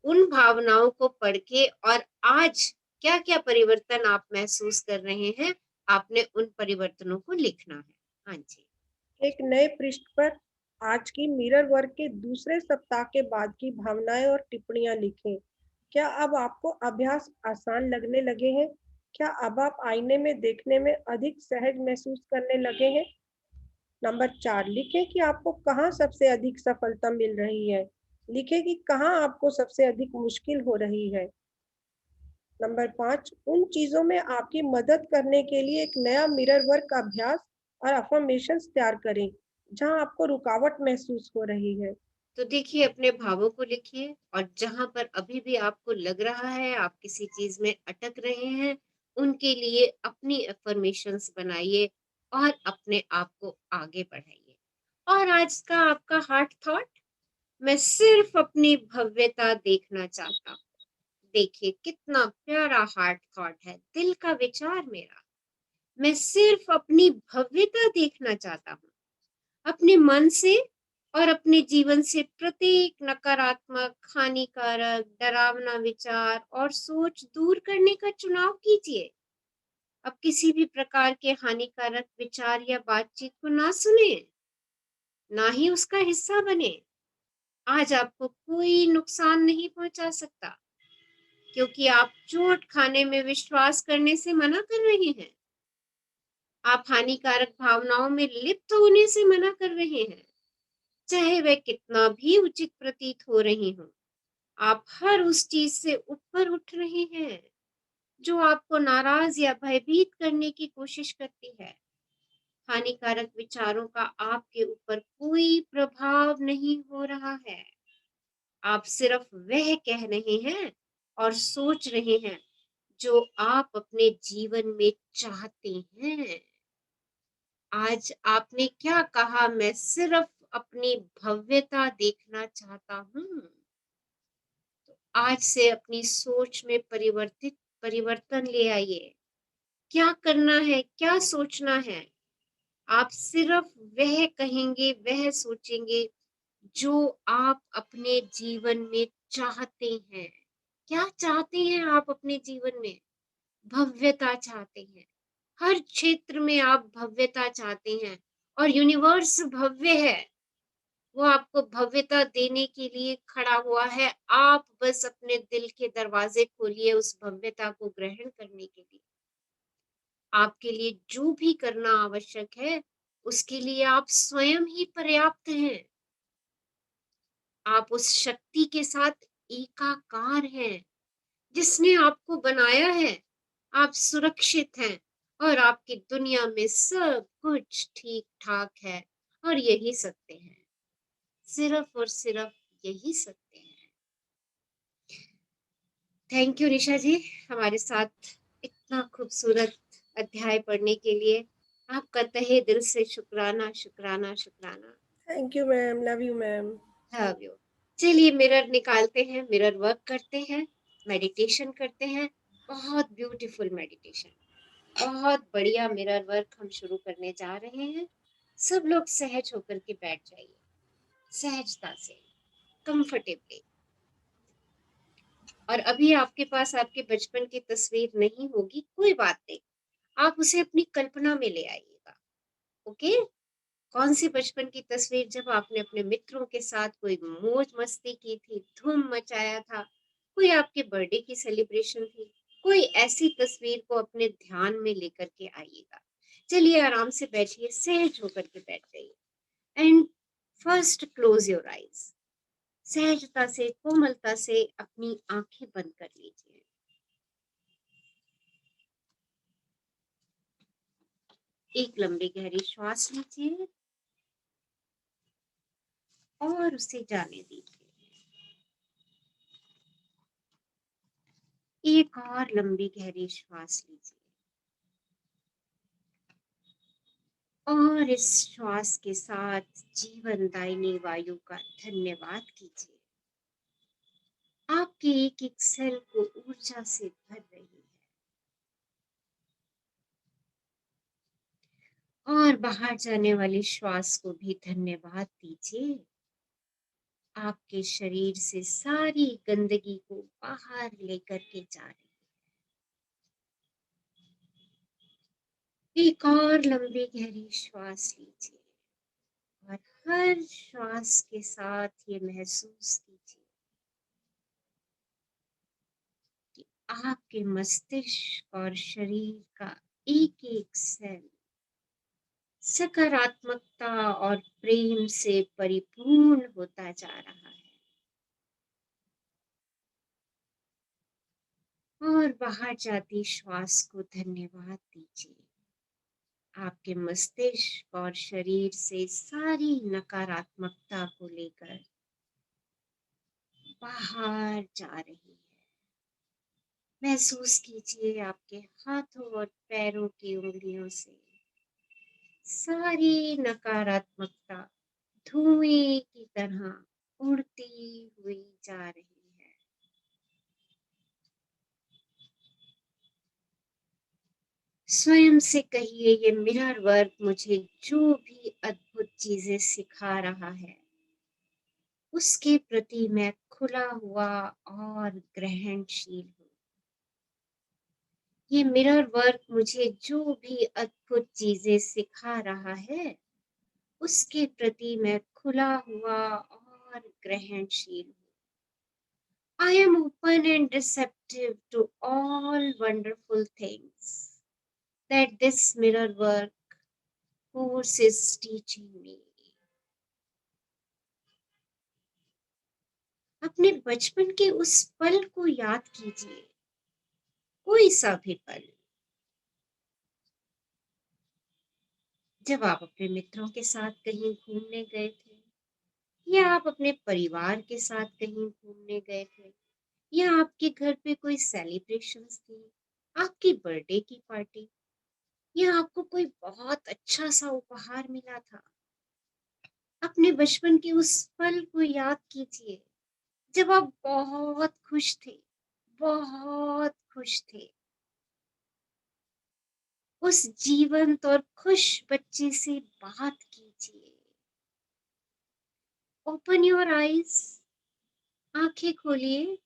उन भावनाओं को पढ़ के, और आज क्या क्या परिवर्तन आप महसूस कर रहे हैं, आपने उन परिवर्तनों को लिखना है। हाँ जी। एक नए पृष्ठ पर आज की मिरर वर्क के दूसरे सप्ताह के बाद की भावनाएं और टिप्पणियां लिखें। क्या अब आपको अभ्यास आसान लगने लगे हैं? क्या अब आप आईने में देखने में अधिक सहज महसूस करने लगे हैं? नंबर 4, लिखें कि आपको कहाँ सबसे अधिक सफलता मिल रही है। लिखें कि कहाँ आपको सबसे अधिक मुश्किल हो रही है। नंबर 5, उन चीजों में आपकी मदद करने के लिए एक नया मिरर वर्क अभ्यास और अफर्मेशंस तैयार करें जहां आपको रुकावट महसूस हो रही है। तो देखिए, अपने भावों को लिखिए और जहां पर अभी भी आपको लग रहा है आप किसी चीज में अटक रहे हैं, उनके लिए अपनी अफर्मेशंस बनाइए और अपने आप को आगे बढ़ाइए। और आज का आपका हार्ट थॉट, मैं सिर्फ अपनी भव्यता देखना चाहता हूँ। देखिए कितना प्यारा हार्ट थॉट है, दिल का विचार मेरा। मैं सिर्फ अपनी भव्यता देखना चाहता हूँ। अपने मन से और अपने जीवन से प्रत्येक नकारात्मक, हानिकारक, डरावना विचार और सोच दूर करने का चुनाव कीजिए। अब किसी भी प्रकार के हानिकारक विचार या बातचीत को ना सुने, ना ही उसका हिस्सा बने। आज आपको कोई नुकसान नहीं पहुंचा सकता, क्योंकि आप चोट खाने में विश्वास करने से मना कर रहे हैं। आप हानिकारक भावनाओं में लिप्त होने से मना कर रहे हैं। चाहे वह कितना भी उचित प्रतीत हो रही हो। आप हर उस चीज से ऊपर उठ रहे हैं जो आपको नाराज या भयभीत करने की कोशिश करती है। हानिकारक विचारों का आपके ऊपर कोई प्रभाव नहीं हो रहा है। आप सिर्फ वह कह रहे हैं और सोच रहे हैं जो आप अपने जीवन में चाहते हैं। आज आपने क्या कहा? मैं सिर्फ अपनी भव्यता देखना चाहता हूँ। तो आज से अपनी सोच में परिवर्तन ले आइए। क्या करना है, क्या सोचना है? आप सिर्फ वह कहेंगे, वह सोचेंगे जो आप अपने जीवन में चाहते हैं। क्या चाहते हैं आप अपने जीवन में? भव्यता चाहते हैं। हर क्षेत्र में आप भव्यता चाहते हैं और यूनिवर्स भव्य है। वो आपको भव्यता देने के लिए खड़ा हुआ है। आप बस अपने दिल के दरवाजे खोलिए उस भव्यता को ग्रहण करने के लिए। आपके लिए जो भी करना आवश्यक है, उसके लिए आप स्वयं ही पर्याप्त हैं। आप उस शक्ति के साथ एकाकार हैं जिसने आपको बनाया है। आप सुरक्षित हैं और आपकी दुनिया में सब कुछ ठीक ठाक है और यही सत्य है। सिर्फ और सिर्फ यही सत्य है। थैंक यू निशा जी, हमारे साथ इतना खूबसूरत अध्याय पढ़ने के लिए। आपका तहे दिल से शुक्राना शुक्राना शुक्राना। Thank you ma'am, love you ma'am. Love you. चलिए मिरर निकालते हैं, मिरर वर्क करते हैं, मेडिटेशन करते हैं। बहुत ब्यूटीफुल मेडिटेशन, बहुत बढ़िया मिरर वर्क हम शुरू करने जा रहे हैं। सब लोग सहज होकर के बैठ जाइए, सहजता से, कंफर्टेबली। और अभी आपके पास आपके बचपन की तस्वीर नहीं होगी, कोई बात नहीं, आप उसे अपनी कल्पना में ले आइएगा। ओके? कौन सी बचपन की तस्वीर जब आपने अपने मित्रों के साथ कोई मौज मस्ती की थी, धूम मचाया था, कोई आपके बर्थडे की सेलिब्रेशन थी, कोई ऐसी तस्वीर को अपने ध्यान में लेकर के आइएगा। चलिए आराम से बैठिए, सहज होकर के बैठ जाइए। And first close your eyes. सहजता से, कोमलता से अपनी आंखें बंद कर लीजिए। एक लंबी गहरी श्वास लीजिए और उसे जाने दीजिए। एक और लंबी गहरी श्वास लीजिए और इस श्वास के साथ जीवनदायिनी वायु का धन्यवाद कीजिए। आपके एक एक सेल को ऊर्जा से भर रही है। और बाहर जाने वाली श्वास को भी धन्यवाद दीजिए। आपके शरीर से सारी गंदगी को बाहर लेकर के जा रही है। एक और लंबी गहरी श्वास लीजिए और हर श्वास के साथ ये महसूस कीजिए कि आपके मस्तिष्क और शरीर का एक एक सेल सकारात्मकता और प्रेम से परिपूर्ण होता जा रहा है। और बाहर जाती श्वास को धन्यवाद दीजिए। आपके मस्तिष्क और शरीर से सारी नकारात्मकता को लेकर बाहर जा रही है। महसूस कीजिए आपके हाथों और पैरों की उंगलियों से सारी नकारात्मकता धुएं की तरह उड़ती हुई जा रही है। स्वयं से कहिए, ये मिरर वर्क मुझे जो भी अद्भुत चीजें सिखा रहा है उसके प्रति मैं खुला हुआ और ग्रहणशील हूँ। ये मिरर वर्क मुझे जो भी अद्भुत चीजें सिखा रहा है उसके प्रति मैं खुला हुआ और ग्रहणशील हूँ। I am open and receptive to all wonderful things that this mirror work course is teaching me. अपने बचपन के उस पल को याद कीजिए, कोई सा भी पल, जब आप अपने मित्रों के साथ कहीं घूमने गए थे, या आप अपने परिवार के साथ कहीं घूमने गए थे, या आपके घर पे कोई सेलिब्रेशंस थी, आपकी बर्थडे की पार्टी, या आपको कोई बहुत अच्छा सा उपहार मिला था। अपने बचपन के उस पल को याद कीजिए जब आप बहुत खुश थे, बहुत खुश थे। उस जीवंत और खुश बच्चे से बात कीजिए। ओपन योर आईज, आंखें खोलिए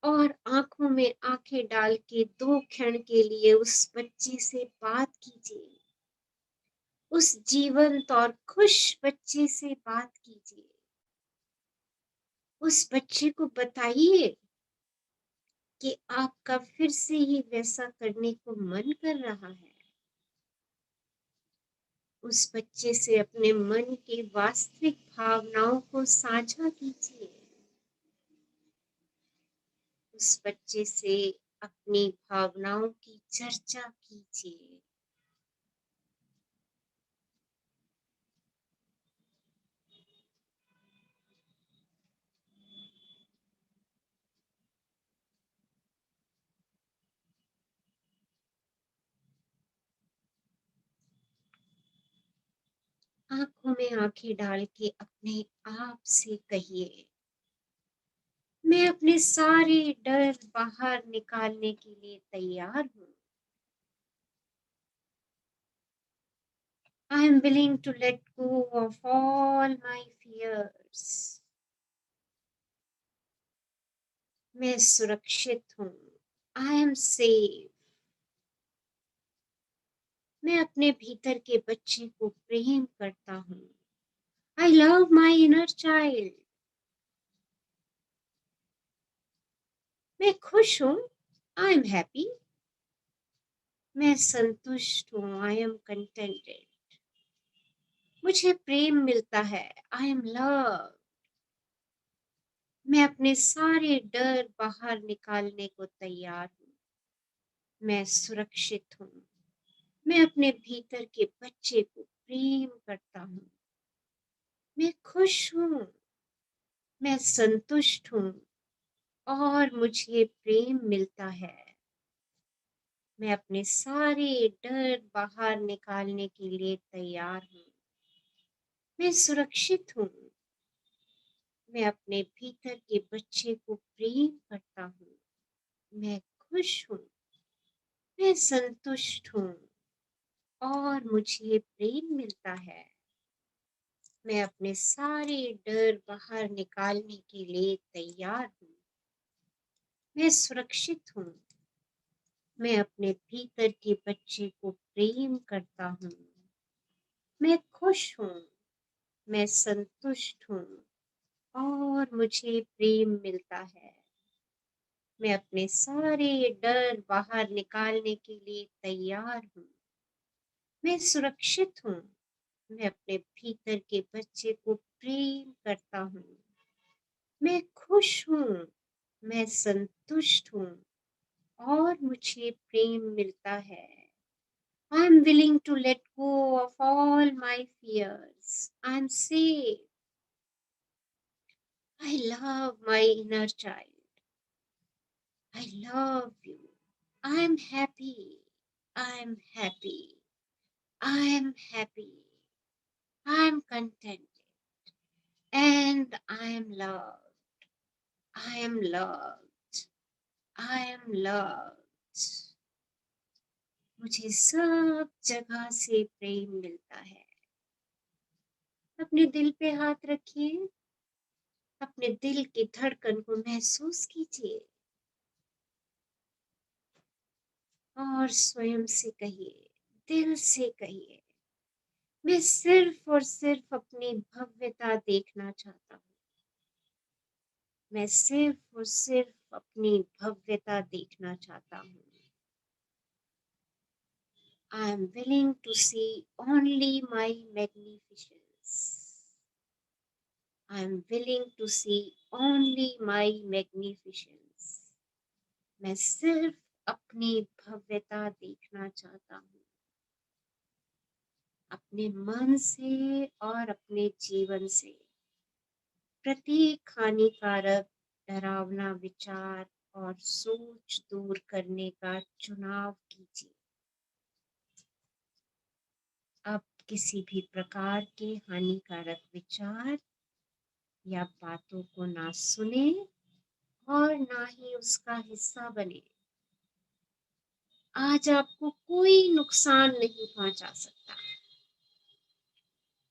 और आंखों में आंखें डाल के 2 क्षण के लिए उस बच्चे से बात कीजिए। उस जीवंत और खुश बच्चे से बात कीजिए। उस बच्चे को बताइए कि आपका फिर से ही वैसा करने को मन कर रहा है। उस बच्चे से अपने मन की वास्तविक भावनाओं को साझा कीजिए। उस बच्चे से अपनी भावनाओं की चर्चा कीजिए। आंखों में आंखें डाल के अपने आप से कहिए, मैं अपने सारे डर बाहर निकालने के लिए तैयार हूँ। I am willing to let go of all my fears. मैं सुरक्षित हूँ। I am safe. मैं अपने भीतर के बच्चे को प्रेम करता हूँ। I love my inner child. मैं खुश हूँ। I am happy. मैं संतुष्ट हूँ। I am contented. मुझे प्रेम मिलता है। I am loved. मैं अपने सारे डर बाहर निकालने को तैयार हूँ। मैं सुरक्षित हूँ। मैं अपने भीतर के बच्चे को प्रेम करता हूँ। मैं खुश हूँ। मैं संतुष्ट हूँ और मुझे प्रेम मिलता है। मैं अपने सारे डर बाहर निकालने के लिए तैयार हूँ। मैं सुरक्षित हूँ। मैं अपने भीतर के बच्चे को प्रेम करता हूँ। मैं खुश हूँ। मैं संतुष्ट हूँ और मुझे प्रेम मिलता है। मैं अपने सारे डर बाहर निकालने के लिए तैयार हूँ। मैं सुरक्षित हूँ। मैं अपने भीतर के बच्चे को प्रेम करता हूँ। मैं खुश हूँ। मैं संतुष्ट हूँ और मुझे प्रेम मिलता है। मैं अपने सारे डर बाहर निकालने के लिए तैयार हूँ। मैं सुरक्षित हूँ। मैं अपने भीतर के बच्चे को प्रेम करता हूँ। मैं खुश हूँ। मैं संतुष्ट हूँ और मुझे प्रेम मिलता है। I am willing to let go of all my fears. I am safe. I love my inner child. I love you. I am happy. I am happy. I am happy. I am contented. And I am loved. I am loved. I am loved. मुझे सब जगह से प्रेम मिलता है। अपने दिल पे हाथ रखिए। अपने दिल की धड़कन को महसूस कीजिए और स्वयं से कहिए, दिल से कहिए, मैं सिर्फ और सिर्फ अपनी भव्यता देखना चाहता हूँ। मैं सिर्फ और सिर्फ अपनी भव्यता देखना चाहता हूँ। I am willing to see only my magnificence. I am willing to see only my magnificence. मैं सिर्फ अपनी भव्यता देखना चाहता हूँ, अपने मन से और अपने जीवन से प्रत्येक हानिकारक डरावना विचार और सोच दूर करने का चुनाव कीजिए। अब किसी भी प्रकार के हानिकारक विचार या बातों को ना सुने और ना ही उसका हिस्सा बने। आज आपको कोई नुकसान नहीं पहुंचा सकता,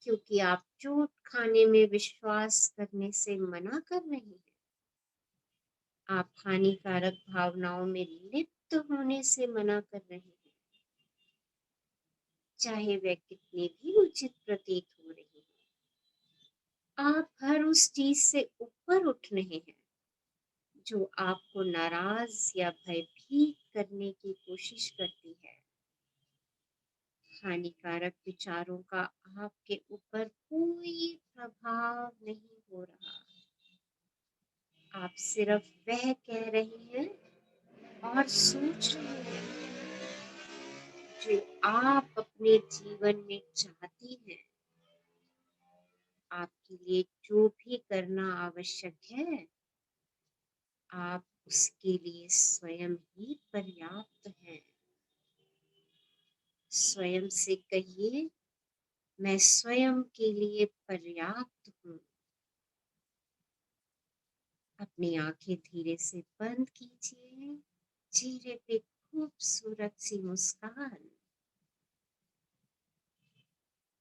क्योंकि आप चोट खाने में विश्वास करने से मना कर रहे हैं। आप हानिकारक भावनाओं में लिप्त होने से मना कर रहे हैं, चाहे वह कितनी भी उचित प्रतीत हो रही हो। आप हर उस चीज से ऊपर उठ रहे हैं जो आपको नाराज या भयभीत करने की कोशिश करती है। हानिकारक विचारों का आपके ऊपर कोई प्रभाव नहीं हो रहा। आप सिर्फ वह कह रहे हैं और सोच रहे हैं जो आप अपने जीवन में चाहती हैं। आपके लिए जो भी करना आवश्यक है, आप उसके लिए स्वयं ही पर्याप्त हैं। स्वयं से कहिए, मैं स्वयं के लिए पर्याप्त हूँ। अपनी आंखें धीरे से बंद कीजिए, चेहरे पे खूबसूरत सी मुस्कान।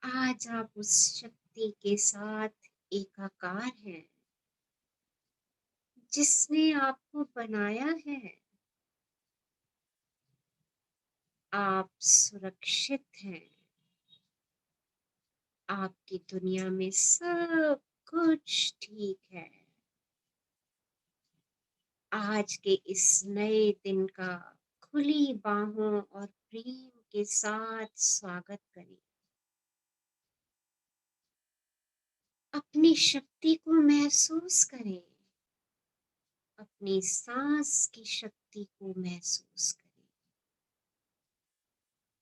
आज आप उस शक्ति के साथ एकाकार हैं जिसने आपको बनाया है। आप सुरक्षित हैं। आपकी दुनिया में सब कुछ ठीक है। आज के इस नए दिन का खुली बाहों और प्रेम के साथ स्वागत करें। अपनी शक्ति को महसूस करें। अपनी सांस की शक्ति को महसूस करें।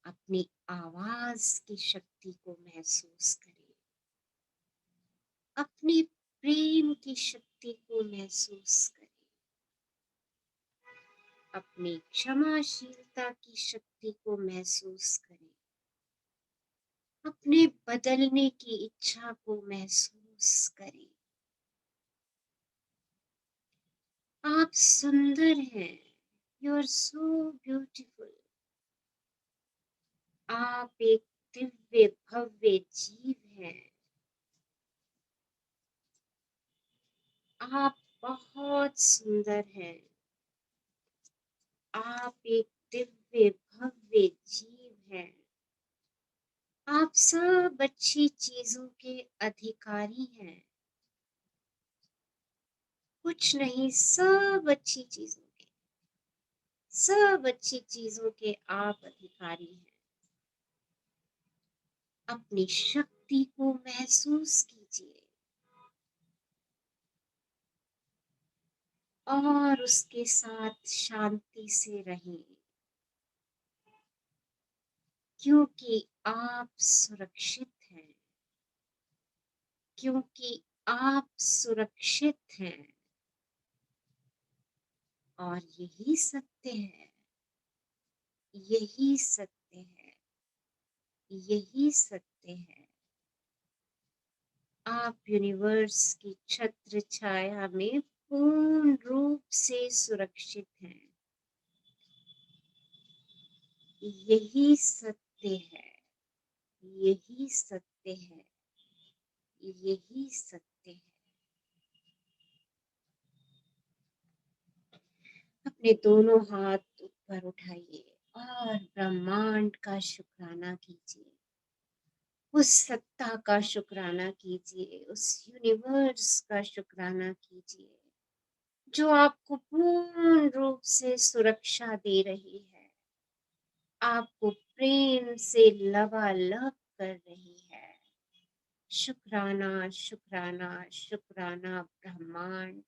अपनी आवाज की शक्ति को महसूस करें। अपने प्रेम की शक्ति को महसूस करें। अपनी क्षमाशीलता की शक्ति को महसूस करें। अपने बदलने की इच्छा को महसूस करें। आप सुंदर हैं। You are so beautiful. आप एक दिव्य भव्य जीव हैं। आप बहुत सुंदर हैं। आप एक दिव्य भव्य जीव हैं। आप सब अच्छी चीजों के अधिकारी हैं। कुछ नहीं, सब अच्छी चीजों के, सब अच्छी चीजों के आप अधिकारी हैं। अपनी शक्ति को महसूस कीजिए और उसके साथ शांति से रहें, क्योंकि आप सुरक्षित हैं। क्योंकि आप सुरक्षित हैं और यही सत्य है। यही सत्य है। यही सत्य है। आप यूनिवर्स की छत्र छाया में पूर्ण रूप से सुरक्षित हैं। यही सत्य है। यही सत्य है। यही सत्य है। अपने दोनों हाथ ऊपर उठाइए और ब्रह्मांड का शुक्राना कीजिए। उस सत्ता का शुक्राना कीजिए। उस यूनिवर्स का शुक्राना कीजिए जो आपको पूर्ण रूप से सुरक्षा दे रही है। आपको प्रेम से लबालब कर रही है। शुक्राना शुक्राना शुक्राना ब्रह्मांड,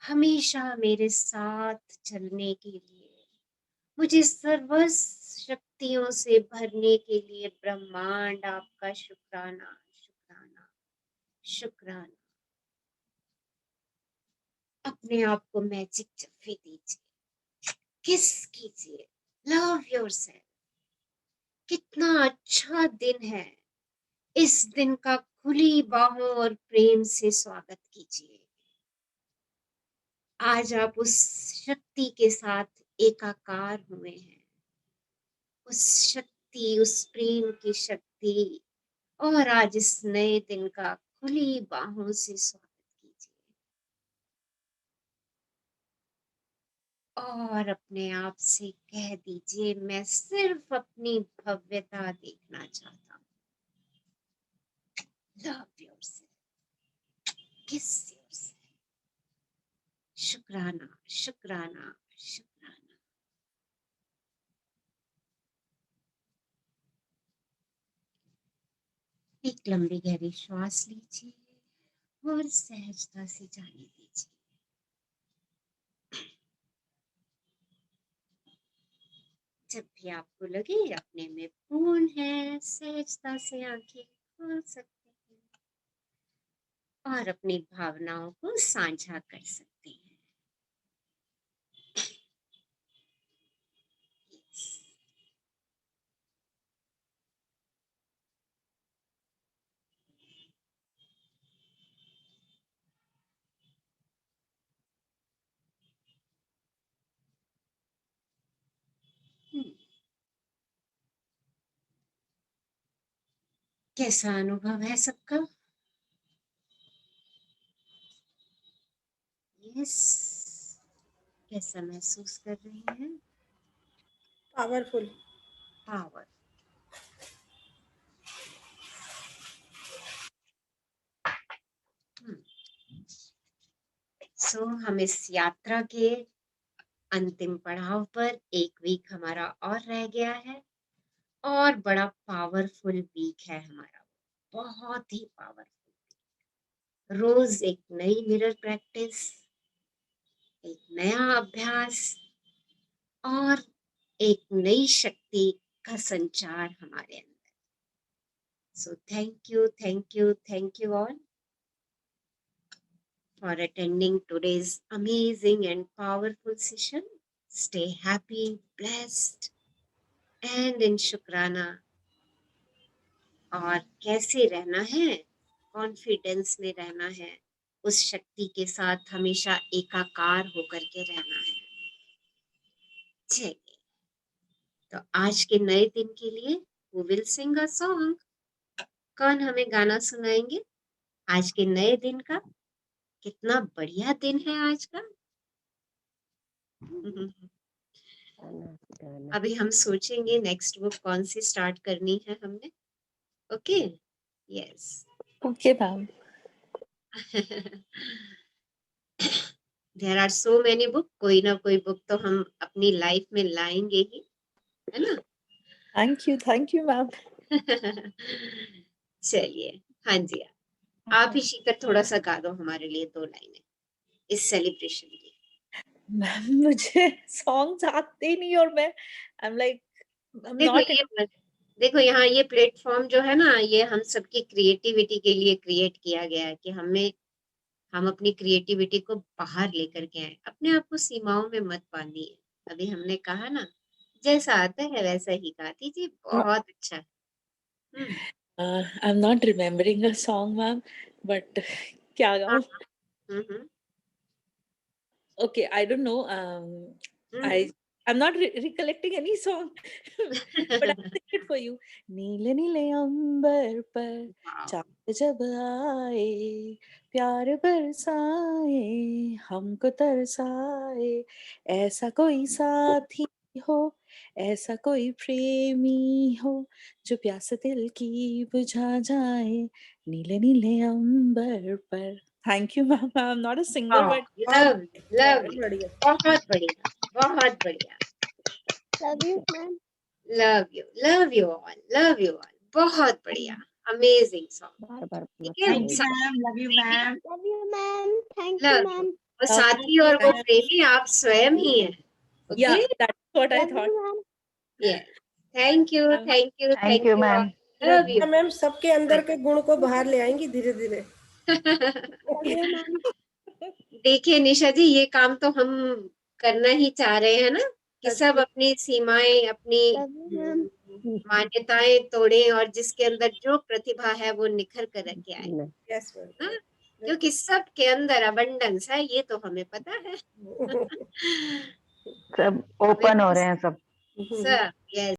हमेशा मेरे साथ चलने के लिए, मुझे सर्व शक्तियों से भरने के लिए ब्रह्मांड आपका शुक्राना शुक्राना शुक्राना। अपने आप को मैजिक जफ्फी दीजिए, किस कीजिए, लव योरसेल्फ। कितना अच्छा दिन है, इस दिन का खुली बाहों और प्रेम से स्वागत कीजिए। आज आप उस शक्ति के साथ एकाकार हुए हैं, उस शक्ति, उस प्रेम की शक्ति, और आज इस नए दिन का खुली बाहों से स्वागत कीजिए। और अपने आप से कह दीजिए, मैं सिर्फ अपनी भव्यता देखना चाहता हूँ। लव योरसेल्फ, किस योरसेल्फ। शुक्राना शुक्राना शुक्राना। एक लंबी गहरी श्वास लीजिए और सहजता से जाने दीजिए। जब भी आपको लगे अपने में पूर्ण है, सहजता से आंखें खोल सकते हैं और अपनी भावनाओं को साझा कर सकते हैं। कैसा अनुभव है सबका? यस, कैसा महसूस कर रहे हैं? पावरफुल। पावर। सो हम इस यात्रा के अंतिम पड़ाव पर, एक वीक हमारा और रह गया है और बड़ा पावरफुल वीक है हमारा, बहुत ही पावरफुल। रोज एक नई मिरर प्रैक्टिस, एक नया अभ्यास और एक नई शक्ति का संचार हमारे अंदर। So thank you all for attending today's amazing and powerful session. Stay happy, blessed and in शुक्राना। और कैसे रहना है? कॉन्फिडेंस में रहना है, उस शक्ति के साथ हमेशा एकाकार होकर के रहना है। चलिए, तो आज के नए दिन के लिए who will sing a song? कौन हमें गाना सुनाएंगे आज के नए दिन का? कितना बढ़िया दिन है आज का। अभी हम सोचेंगे नेक्स्ट बुक कौन सी स्टार्ट करनी है हमने। Okay, yes, okay ma'am. There are so many book, कोई ना कोई बुक तो हम अपनी लाइफ में लाएंगे ही, है ना? Thank you ma'am. चलिए, हाँ जी, आप ही शिखर थोड़ा सा गा दो हमारे लिए 2 लाइनें इस सेलिब्रेशन की। मैम मुझे सॉन्ग्स आते ही नहीं और मैं आई एम लाइक देखो यहाँ ये प्लेटफॉर्म जो है ना, ये हम सबकी क्रिएटिविटी के लिए क्रिएट किया गया है कि हम अपनी क्रिएटिविटी को बाहर लेकर के आए। अपने आप को सीमाओं में मत बांधिए। अभी हमने कहा ना, जैसा आता है वैसा ही गा दीजिए, बहुत अच्छा। I am not remembering a song ma'am, but क्या गाऊं? Okay, I don't know. I'm not recollecting any song, but I'll sing it for you. नीले नीले अंबर पर चाँद जब आए, प्यार बरसाए, हमको तरसाए, ऐसा कोई साथी हो, ऐसा कोई प्रेमी हो, जो प्यास दिल की बुझा जाए, नीले नीले अंबर पर। Thank you, ma'am. I'm not a singer, but lovely, बढ़िया। बहुत बढ़िया, बहुत बढ़िया। Love you ma'am. Love you all, बहुत बढ़िया। Amazing song. बार बार ठीक है, Thank you, ma'am. Love you, ma'am. Love you, ma'am. Thank you, love ma'am. वो साथी और वो प्रेमी आप स्वयं ही हैं। Yeah, okay, that's what I Love thought. you, ma'am. Yes, thank you, thank you, Thank thank you, you, ma'am. Love you. Rachna ma'am सबके अंदर के गुण को बाहर ले आएंगी धीरे धीरे। Love you, ma'am. देखिए निशा जी, ये काम तो हम करना ही चाह रहे हैं ना, कि सब अपनी सीमाएं, अपनी Love you, ma'am. मान्यताएं तोड़ें और जिसके अंदर जो प्रतिभा है वो निखर कर के आए, यस मैम। हाँ? क्योंकि सबके अंदर अबंडेंस है, ये तो हमें पता है। सब ओपन हो रहे हैं सब। सब, यस।